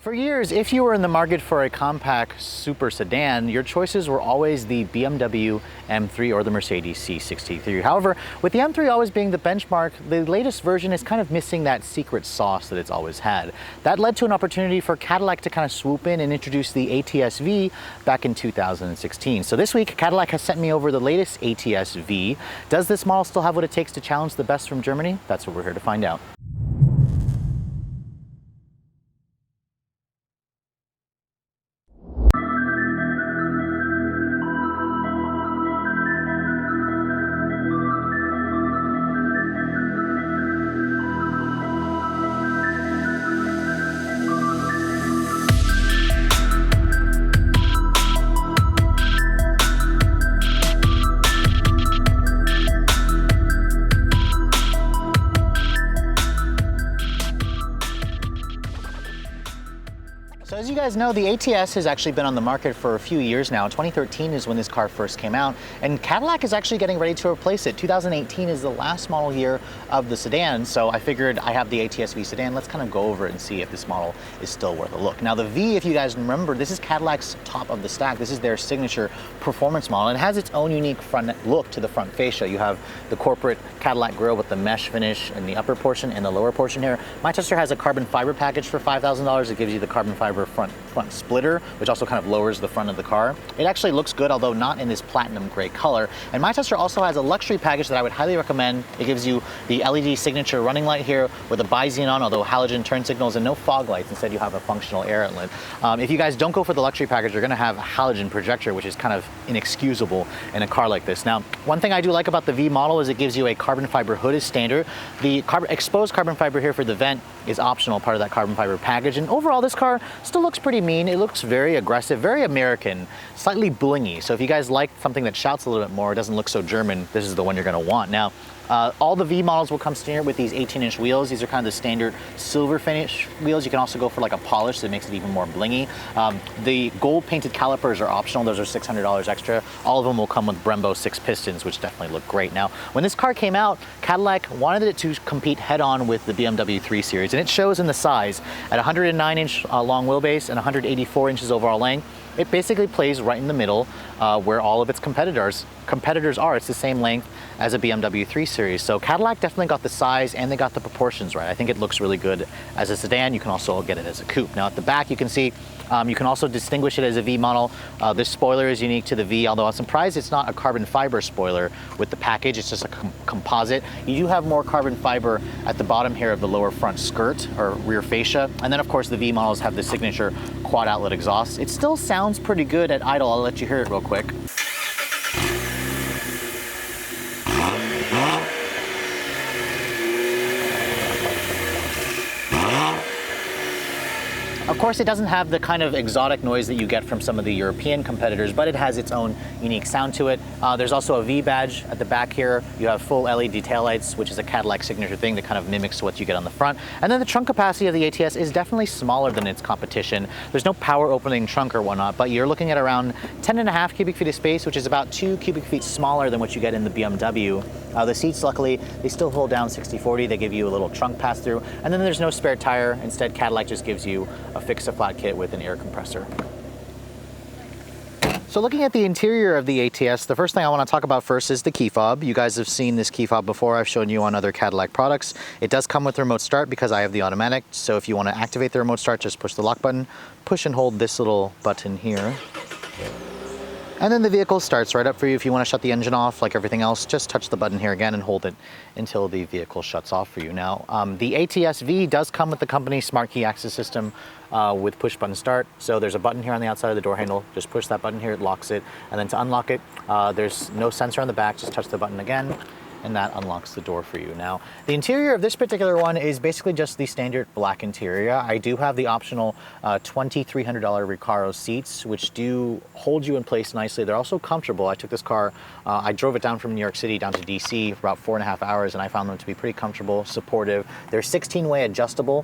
For years, if you were in the market for a compact super sedan, your choices were always the BMW M3 or the Mercedes C63. However, with the M3 always being the benchmark, the latest version is kind of missing that secret sauce that it's always had. That led to an opportunity for Cadillac to kind of swoop in and introduce the ATS-V back in 2016. So this week, Cadillac has sent me over the latest ATS-V. Does this model still have what it takes to challenge the best from Germany? That's what we're here to find out. So as you guys know, the ATS has actually been on the market for a few years now. 2013 is when this car first came out, and Cadillac is actually getting ready to replace it. 2018 is the last model year of the sedan, so I figured I have the ATS-V sedan. Let's kind of go over it and see if this model is still worth a look. Now the V, if you guys remember, this is Cadillac's top of the stack. This is their signature performance model, and it has its own unique front look to the front fascia. You have the corporate Cadillac grille with the mesh finish in the upper portion and the lower portion here. My tester has a carbon fiber package for $5,000. It gives you the carbon fiber front splitter, which also kind of lowers the front of the car. It actually looks good, although not in this platinum gray color. And my tester also has a luxury package that I would highly recommend. It gives you the LED signature running light here with a bi-xenon, although halogen turn signals, and no fog lights. Instead, you have a functional air outlet. If you guys don't go for the luxury package, you're gonna have a halogen projector, which is kind of inexcusable in a car like this. Now, one thing I do like about the V model is it gives you a carbon fiber hood as standard. The exposed carbon fiber here for the vent is optional, part of that carbon fiber package. And overall, this car still looks pretty mean. It looks very aggressive, very American, slightly blingy. So if you guys like something that shouts a little bit more, it doesn't look so German, this is the one you're gonna want. Now, all the V models will come standard with these 18-inch wheels. These are kind of the standard silver finish wheels. You can also go for like a polish that makes it even more blingy. The gold painted calipers are optional. Those are $600 extra. All of them will come with Brembo 6 pistons, which definitely look great. Now, when this car came out, Cadillac wanted it to compete head-on with the BMW 3 Series, and it shows in the size. At 109-inch long wheelbase and 184 inches overall length, it basically plays right in the middle where all of its competitors are. It's the same length as a BMW 3 Series. So Cadillac definitely got the size and they got the proportions right. I think it looks really good as a sedan. You can also get it as a coupe. Now at the back you can see you can also distinguish it as a V model. This spoiler is unique to the V, although I'm surprised it's not a carbon fiber spoiler with the package. It's just a composite. You do have more carbon fiber at the bottom here of the lower front skirt or rear fascia. And then of course the V models have the signature quad outlet exhaust. It still sounds pretty good at idle. I'll let you hear it real quick. Of course, it doesn't have the kind of exotic noise that you get from some of the European competitors, but it has its own unique sound to it. There's also a V badge at the back here. You have full LED taillights, which is a Cadillac signature thing that kind of mimics what you get on the front. And then the trunk capacity of the ATS is definitely smaller than its competition. There's no power opening trunk or whatnot, but you're looking at around 10.5 cubic feet of space, which is about 2 cubic feet smaller than what you get in the BMW. The seats, luckily, they still hold down 60/40. They give you a little trunk pass-through. And then there's no spare tire. Instead, Cadillac just gives you a fix-a-flat kit with an air compressor. So looking at the interior of the ATS, the first thing I want to talk about first is the key fob. You guys have seen this key fob before. I've shown you on other Cadillac products. It does come with remote start because I have the automatic. So if you want to activate the remote start, just push the lock button, push and hold this little button here. And then the vehicle starts right up for you. If you want to shut the engine off like everything else, just touch the button here again and hold it until the vehicle shuts off for you. Now, the ATS-V does come with the company's smart key access system with push button start. So there's a button here on the outside of the door handle. Just push that button here, it locks it. And then to unlock it, there's no sensor on the back. Just touch the button again, and that unlocks the door for you. Now, the interior of this particular one is basically just the standard black interior. I do have the optional $2,300 Recaro seats, which do hold you in place nicely. They're also comfortable. I took this car, I drove it down from New York City down to DC for about 4.5 hours, and I found them to be pretty comfortable, supportive. They're 16-way adjustable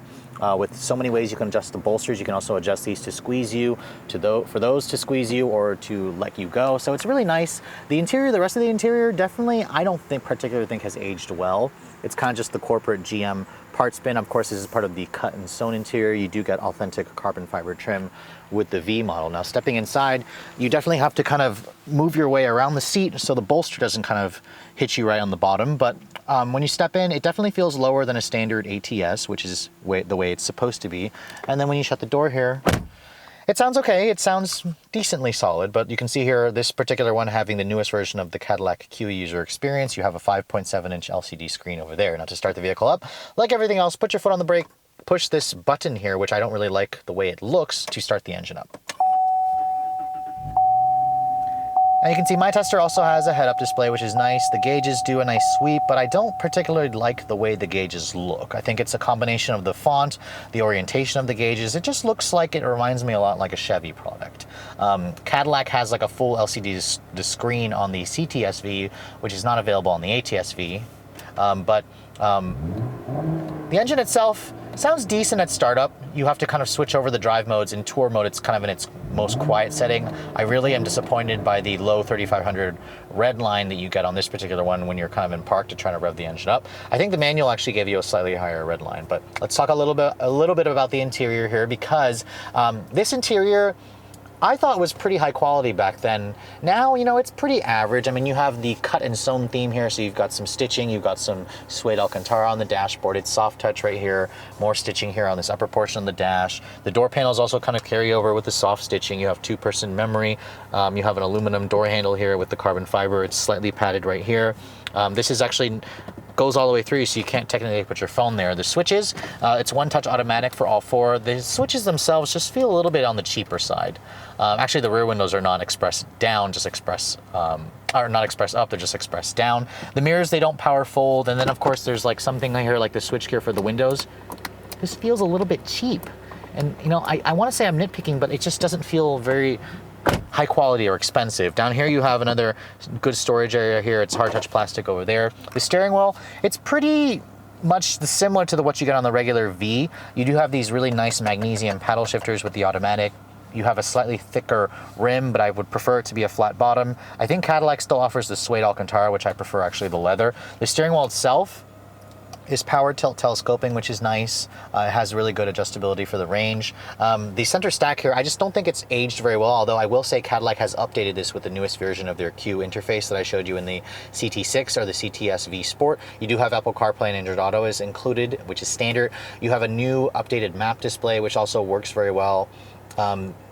with so many ways you can adjust the bolsters. You can also adjust these to squeeze you, for those to squeeze you or to let you go. So it's really nice. The interior, the rest of the interior, definitely, I don't think particularly has aged well. It's kind of just the corporate GM parts bin. Of course, this is part of the cut and sewn interior. You do get authentic carbon fiber trim with the V model. Now, stepping inside, you definitely have to kind of move your way around the seat so the bolster doesn't kind of hit you right on the bottom. But when you step in, it definitely feels lower than a standard ATS, which is the way it's supposed to be. And then when you shut the door here, it sounds okay. It sounds decently solid, but you can see here, this particular one having the newest version of the Cadillac QE user experience. You have a 5.7-inch LCD screen over there. Now, to start the vehicle up, like everything else, put your foot on the brake, push this button here, which I don't really like the way it looks, to start the engine up. And you can see my tester also has a head-up display, which is nice. The gauges do a nice sweep, but I don't particularly like the way the gauges look. I think it's a combination of the font, the orientation of the gauges. It just looks like it reminds me a lot like a Chevy product. Cadillac has like a full LCD screen on the CTS-V, which is not available on the ATS-V. The engine itself sounds decent at startup. You have to kind of switch over the drive modes. In tour mode, it's kind of in its most quiet setting. I really am disappointed by the low 3500 Redline that you get on this particular one when you're kind of in park to try to rev the engine up. I think the manual actually gave you a slightly higher Redline, but let's talk a little bit about the interior here, because this interior I thought was pretty high quality back then. Now, you know, it's pretty average. I mean, you have the cut and sewn theme here, so you've got some stitching, you've got some suede Alcantara on the dashboard. It's soft touch right here, more stitching here on this upper portion of the dash. The door panels also kind of carry over with the soft stitching. You have two-person memory. You have an aluminum door handle here with the carbon fiber. It's slightly padded right here. This is actually goes all the way through, so you can't technically put your phone there. The switches, it's one-touch automatic for all four. The switches themselves just feel a little bit on the cheaper side. Actually, the rear windows are not express down, just express, or not express up, they're just express down. The mirrors, they don't power fold, and then of course there's like something here like the switchgear for the windows. This feels a little bit cheap. And you know, I want to say I'm nitpicking, but it just doesn't feel very high quality or expensive. Down here you have another good storage area here. It's hard touch plastic over there. The steering wheel, it's pretty much similar to what you get on the regular V. You do have these really nice magnesium paddle shifters with the automatic. You have a slightly thicker rim, but I would prefer it to be a flat bottom. I think Cadillac still offers the suede Alcantara, which I prefer actually the leather. The steering wheel itself is power tilt telescoping, which is nice. It has really good adjustability for the range. The center stack here, I just don't think it's aged very well, although I will say Cadillac has updated this with the newest version of their Q interface that I showed you in the CT6 or the CTS-V Sport. You do have Apple CarPlay and Android Auto is included, which is standard. You have a new updated map display, which also works very well.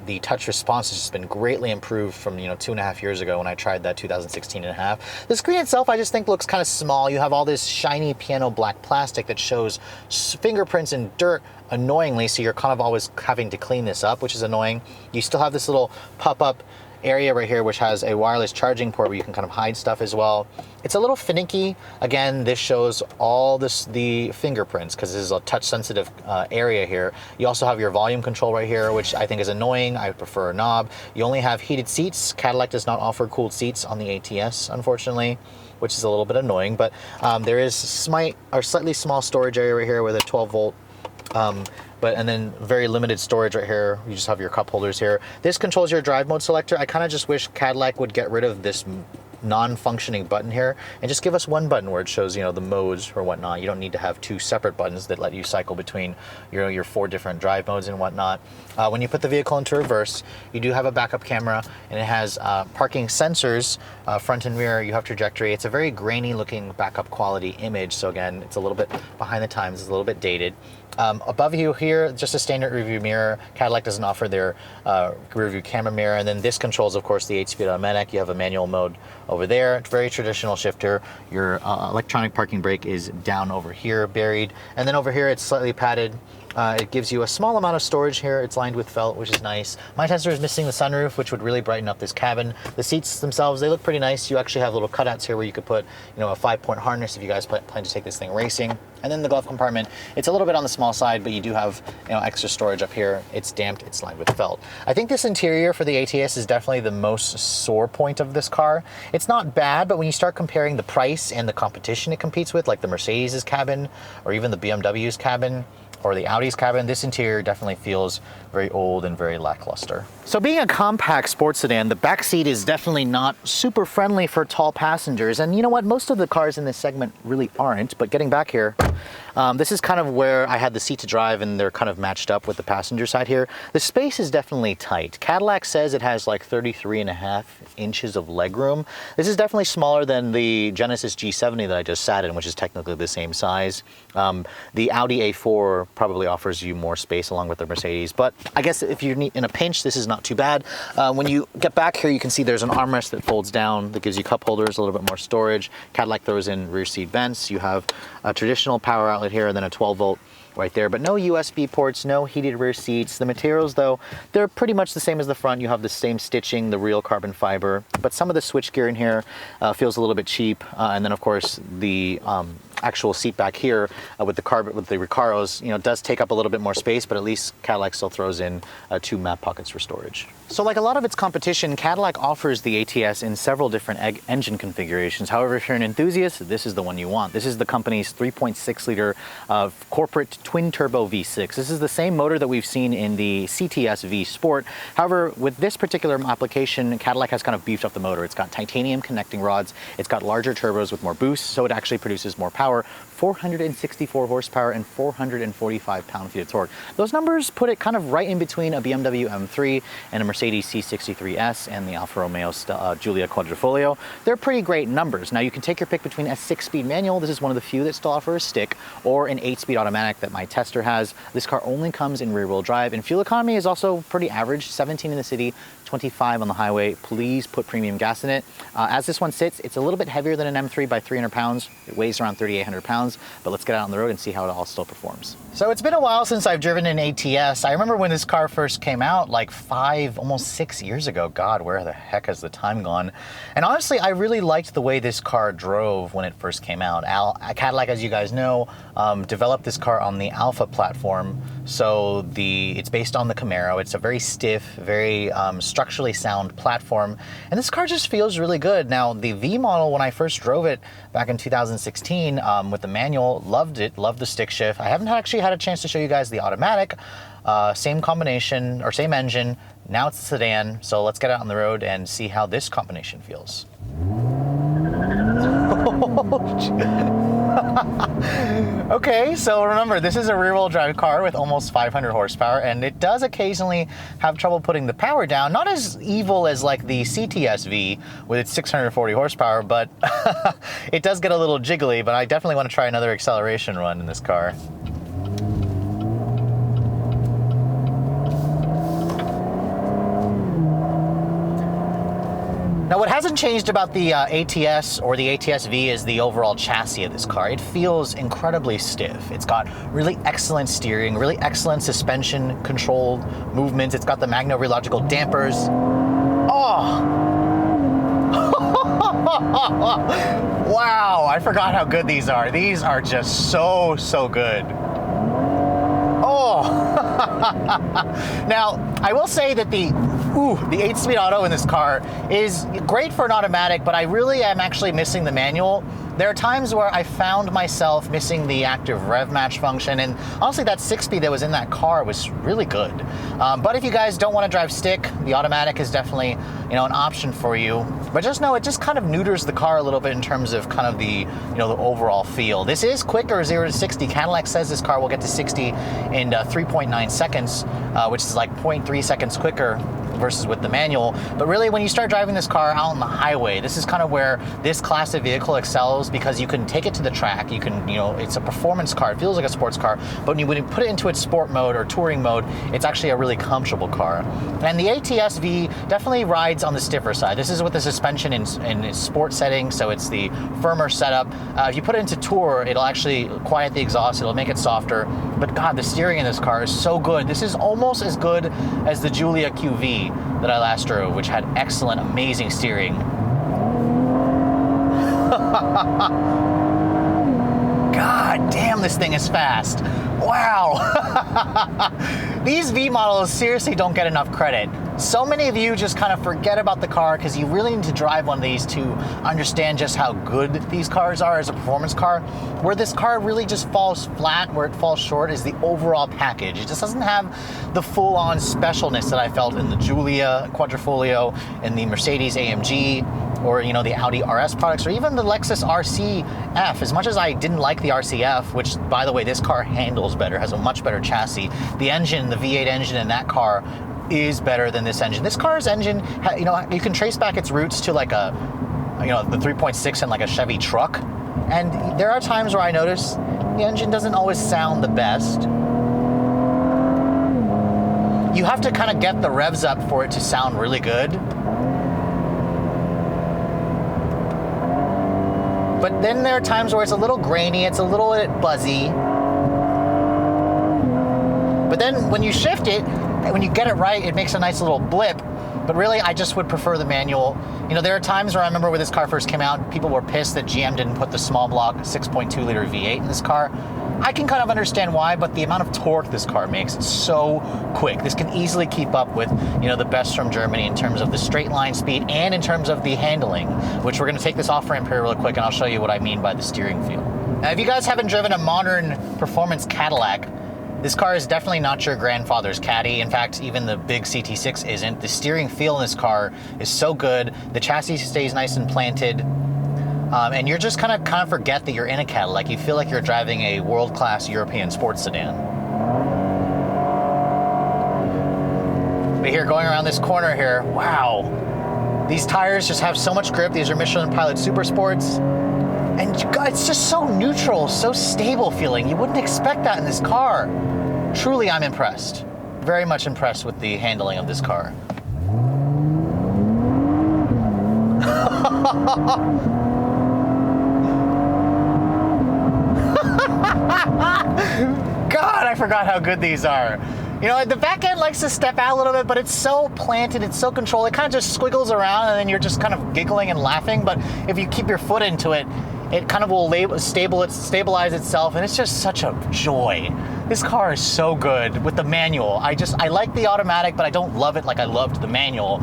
The touch response has just been greatly improved from 2.5 years ago when I tried that 2016 and a half. The screen itself I just think looks kind of small. You have all this shiny piano black plastic that shows fingerprints and dirt annoyingly, so you're kind of always having to clean this up, which is annoying. You still have this little pop-up area right here which has a wireless charging port where you can kind of hide stuff as well. It's a little finicky. Again, this shows all the fingerprints because this is a touch sensitive area here. You also have your volume control right here, which I think is annoying. I prefer a knob. You only have heated seats. Cadillac does not offer cooled seats on the ATS, unfortunately, which is a little bit annoying, but there is slightly small storage area right here with a 12 volt and then very limited storage right here. You just have your cup holders here. This controls your drive mode selector. I kind of just wish Cadillac would get rid of this non-functioning button here and just give us one button where it shows the modes or whatnot. You don't need to have two separate buttons that let you cycle between your 4 different drive modes and whatnot. When you put the vehicle into reverse, you do have a backup camera, and it has parking sensors, front and rear. You have trajectory. It's a very grainy looking backup quality image, so again, it's a little bit behind the times. It's a little bit dated. Above you here, just a standard rear view mirror. Cadillac doesn't offer their rear view camera mirror. And then this controls, of course, the 8-speed automatic. You have a manual mode over there. It's very traditional shifter. Your electronic parking brake is down over here, buried. And then over here, it's slightly padded. It gives you a small amount of storage here. It's lined with felt, which is nice. My tester is missing the sunroof, which would really brighten up this cabin. The seats themselves, they look pretty nice. You actually have little cutouts here where you could put, a 5-point harness if you guys plan to take this thing racing. And then the glove compartment, it's a little bit on the small side, but you do have, extra storage up here. It's damped, it's lined with felt. I think this interior for the ATS is definitely the most sore point of this car. It's not bad, but when you start comparing the price and the competition it competes with, like the Mercedes' cabin or even the BMW's cabin, or the Audi's cabin, this interior definitely feels very old and very lackluster. So being a compact sports sedan, the back seat is definitely not super friendly for tall passengers. And you know what? Most of the cars in this segment really aren't. But getting back here, this is kind of where I had the seat to drive, and they're kind of matched up with the passenger side here. The space is definitely tight. Cadillac says it has like 33.5 inches of legroom. This is definitely smaller than the Genesis G70 that I just sat in, which is technically the same size. The Audi A4 probably offers you more space along with the Mercedes, but I guess if you're in a pinch, this is not too bad. When you get back here, you can see there's an armrest that folds down that gives you cup holders, a little bit more storage. Cadillac throws in rear seat vents. You have a traditional power outlet here and then a 12-volt right there, but no USB ports, no heated rear seats. The materials, though, they're pretty much the same as the front. You have the same stitching, the real carbon fiber, but some of the switchgear in here feels a little bit cheap. And then, of course, the actual seat back here with the Recaros, does take up a little bit more space, but at least Cadillac still throws in 2 map pockets for storage. So like a lot of its competition, Cadillac offers the ATS in several different engine configurations. However, if you're an enthusiast, this is the one you want. This is the company's 3.6 liter corporate twin turbo V6. This is the same motor that we've seen in the ATS-V Sport. However, with this particular application, Cadillac has kind of beefed up the motor. It's got titanium connecting rods. It's got larger turbos with more boost, so it actually produces more power. 464 horsepower and 445 pound-feet of torque. Those numbers put it kind of right in between a BMW M3 and a Mercedes C63S and the Alfa Romeo Giulia Quadrifoglio. They're pretty great numbers. Now you can take your pick between a 6-speed manual, this is one of the few that still offer a stick, or an 8-speed automatic that my tester has. This car only comes in rear-wheel drive, and fuel economy is also pretty average, 17 in the city, 25 on the highway. Please put premium gas in it. As this one sits, it's a little bit heavier than an M3 by 300 pounds. It weighs around 3,800 pounds, but let's get out on the road and see how it all still performs. So it's been a while since I've driven an ATS. I remember when this car first came out, like 5, almost 6 years ago. God, where the heck has the time gone? And honestly, I really liked the way this car drove when it first came out. Cadillac, as you guys know, developed this car on the Alpha platform. So it's based on the Camaro. It's a very stiff, very structurally sound platform. And this car just feels really good. Now, the V model, when I first drove it back in 2016 with the manual, loved it, loved the stick shift. I haven't actually had a chance to show you guys the automatic. Same combination, or same engine. Now it's a sedan. So let's get out on the road and see how this combination feels. Okay, so remember, this is a rear-wheel drive car with almost 500 horsepower, and it does occasionally have trouble putting the power down. Not as evil as like the ATS-V with its 640 horsepower, but it does get a little jiggly, but I definitely want to try another acceleration run in this car. Now, what hasn't changed about the ATS or the ATS-V is the overall chassis of this car. It feels incredibly stiff. It's got really excellent steering, really excellent suspension control movements. It's got the magno-relogical dampers. Oh! Wow, I forgot how good these are. These are just so, so good. Oh! Now, I will say that the 8-speed auto in this car is great for an automatic, but I really am actually missing the manual. There are times where I found myself missing the active rev match function, and honestly that 6-speed that was in that car was really good. But if you guys don't want to drive stick, the automatic is definitely an option for you. But just know it just kind of neuters the car a little bit in terms of kind of the the overall feel. This is quicker 0 to 60. Cadillac says this car will get to 60 in 3.9 seconds, which is like 0.3 seconds quicker versus with the manual. But really, when you start driving this car out on the highway, this is kind of where this class of vehicle excels, because you can take it to the track. You can, it's a performance car. It feels like a sports car, but when you put it into its sport mode or touring mode, it's actually a really comfortable car. And the ATS-V definitely rides on the stiffer side. This is with the suspension in its sport setting, so it's the firmer setup. If you put it into tour, it'll actually quiet the exhaust. It'll make it softer. But God, the steering in this car is so good. This is almost as good as the Giulia QV that I last drove, which had excellent, amazing steering. God damn, this thing is fast. Wow. These V models seriously don't get enough credit. So many of you just kind of forget about the car because you really need to drive one of these to understand just how good these cars are as a performance car. Where this car really just falls flat, where it falls short, is the overall package. It just doesn't have the full-on specialness that I felt in the Giulia Quadrifoglio, in the Mercedes AMG, or the Audi RS products, or even the Lexus RCF. As much as I didn't like the RCF, which, by the way, this car handles better, has a much better chassis. The engine, the V8 engine in that car, is better than this engine. This car's engine, you can trace back its roots to like a, the 3.6 in like a Chevy truck. And there are times where I notice the engine doesn't always sound the best. You have to kind of get the revs up for it to sound really good. But then there are times where it's a little grainy, it's a little bit buzzy. But then when you shift it, when you get it right, it makes a nice little blip. But really, I just would prefer the manual. There are times where I remember when this car first came out, people were pissed that GM didn't put the small block 6.2 liter V8 in this car. I can kind of understand why, but the amount of torque this car makes is so quick. This can easily keep up with, the best from Germany in terms of the straight line speed and in terms of the handling, which we're gonna take this off-ramp here really quick and I'll show you what I mean by the steering feel. Now, if you guys haven't driven a modern performance Cadillac, this car is definitely not your grandfather's Caddy. In fact, even the big CT6 isn't. The steering feel in this car is so good. The chassis stays nice and planted. And you're just kind of forget that you're in a Cadillac. You feel like you're driving a world-class European sports sedan. But here, going around this corner here, wow. These tires just have so much grip. These are Michelin Pilot Super Sports. And it's just so neutral, so stable feeling. You wouldn't expect that in this car. Truly, I'm impressed. Very much impressed with the handling of this car. God, I forgot how good these are. The back end likes to step out a little bit, but it's so planted, it's so controlled. It kind of just squiggles around and then you're just kind of giggling and laughing. But if you keep your foot into it, it kind of will stabilize itself, and it's just such a joy. This car is so good with the manual. I like the automatic, but I don't love it like I loved the manual,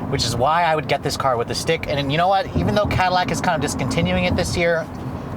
which is why I would get this car with the stick. And you know what? Even though Cadillac is kind of discontinuing it this year,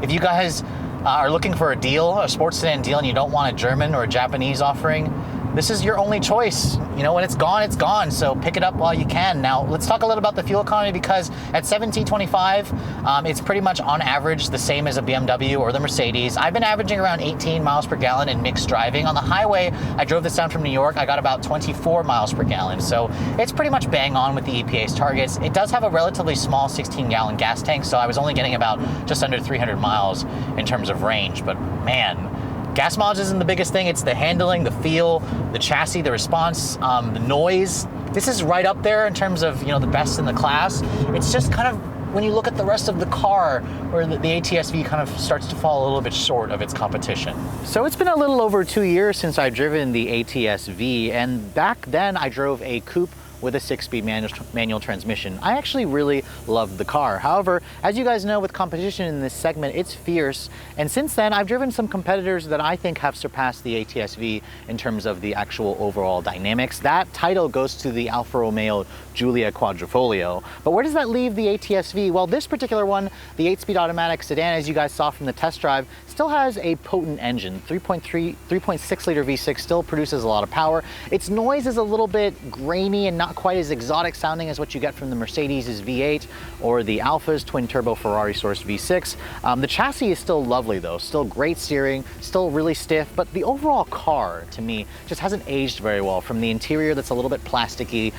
if you guys are looking for a deal, a sports sedan deal, and you don't want a German or a Japanese offering, this is your only choice. When it's gone, it's gone. So pick it up while you can. Now, let's talk a little about the fuel economy, because at $17.25, it's pretty much on average the same as a BMW or the Mercedes. I've been averaging around 18 miles per gallon in mixed driving. On the highway, I drove this down from New York. I got about 24 miles per gallon. So it's pretty much bang on with the EPA's targets. It does have a relatively small 16-gallon gas tank, so I was only getting about just under 300 miles in terms of range. But man, gas mileage isn't the biggest thing. It's the handling, the feel, the chassis, the response, the noise. This is right up there in terms of, the best in the class. It's just kind of, when you look at the rest of the car, where the ATS-V kind of starts to fall a little bit short of its competition. So it's been a little over 2 years since I've driven the ATS-V, and back then I drove a coupe with a 6-speed manual transmission. I actually really loved the car. However, as you guys know, with competition in this segment, it's fierce. And since then, I've driven some competitors that I think have surpassed the ATS-V in terms of the actual overall dynamics. That title goes to the Alfa Romeo Giulia Quadrifoglio. But where does that leave the ATS-V? Well, this particular one, the 8-speed automatic sedan, as you guys saw from the test drive, still has a potent engine. 3.6 liter V6 still produces a lot of power. Its noise is a little bit grainy and not quite as exotic sounding as what you get from the Mercedes' V8 or the Alfa's twin turbo Ferrari sourced V6. The chassis is still lovely though, still great steering, still really stiff, but the overall car to me just hasn't aged very well. From the interior that's a little bit plasticky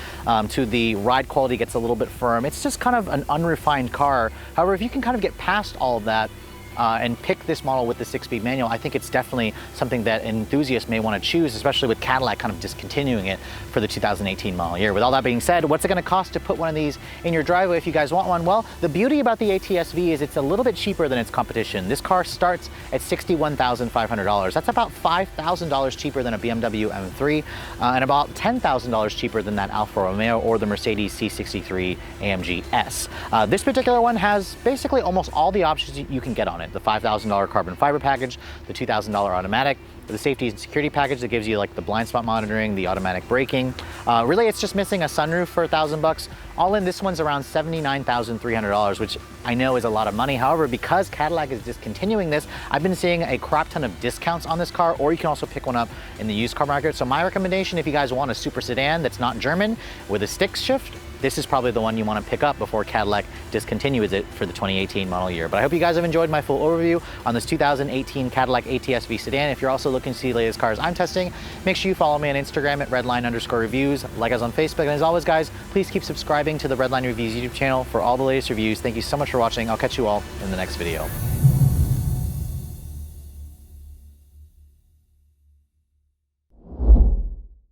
to the ride quality gets a little bit firm. It's just kind of an unrefined car. However, if you can kind of get past all of that and pick this model with the 6-speed manual, I think it's definitely something that enthusiasts may want to choose, especially with Cadillac kind of discontinuing it for the 2018 model year. With all that being said, what's it going to cost to put one of these in your driveway if you guys want one? Well, the beauty about the ATS-V is it's a little bit cheaper than its competition. This car starts at $61,500. That's about $5,000 cheaper than a BMW M3 and about $10,000 cheaper than that Alfa Romeo or the Mercedes C63 AMG S. This particular one has basically almost all the options you can get on it. it. The $5,000 carbon fiber package, the $2,000 automatic, the safety and security package that gives you like the blind spot monitoring, the automatic braking. Really, it's just missing a sunroof for $1,000. All in, this one's around $79,300, which I know is a lot of money. However, because Cadillac is discontinuing this, I've been seeing a crap ton of discounts on this car, or you can also pick one up in the used car market. So my recommendation, if you guys want a super sedan that's not German with a stick shift, this is probably the one you want to pick up before Cadillac discontinues it for the 2018 model year. But I hope you guys have enjoyed my full overview on this 2018 Cadillac ATS-V sedan. If you're also looking to see the latest cars I'm testing, make sure you follow me on Instagram at redline_reviews, like us on Facebook, and as always guys, please keep subscribing to the Redline Reviews YouTube channel for all the latest reviews. Thank you so much for watching. I'll catch you all in the next video.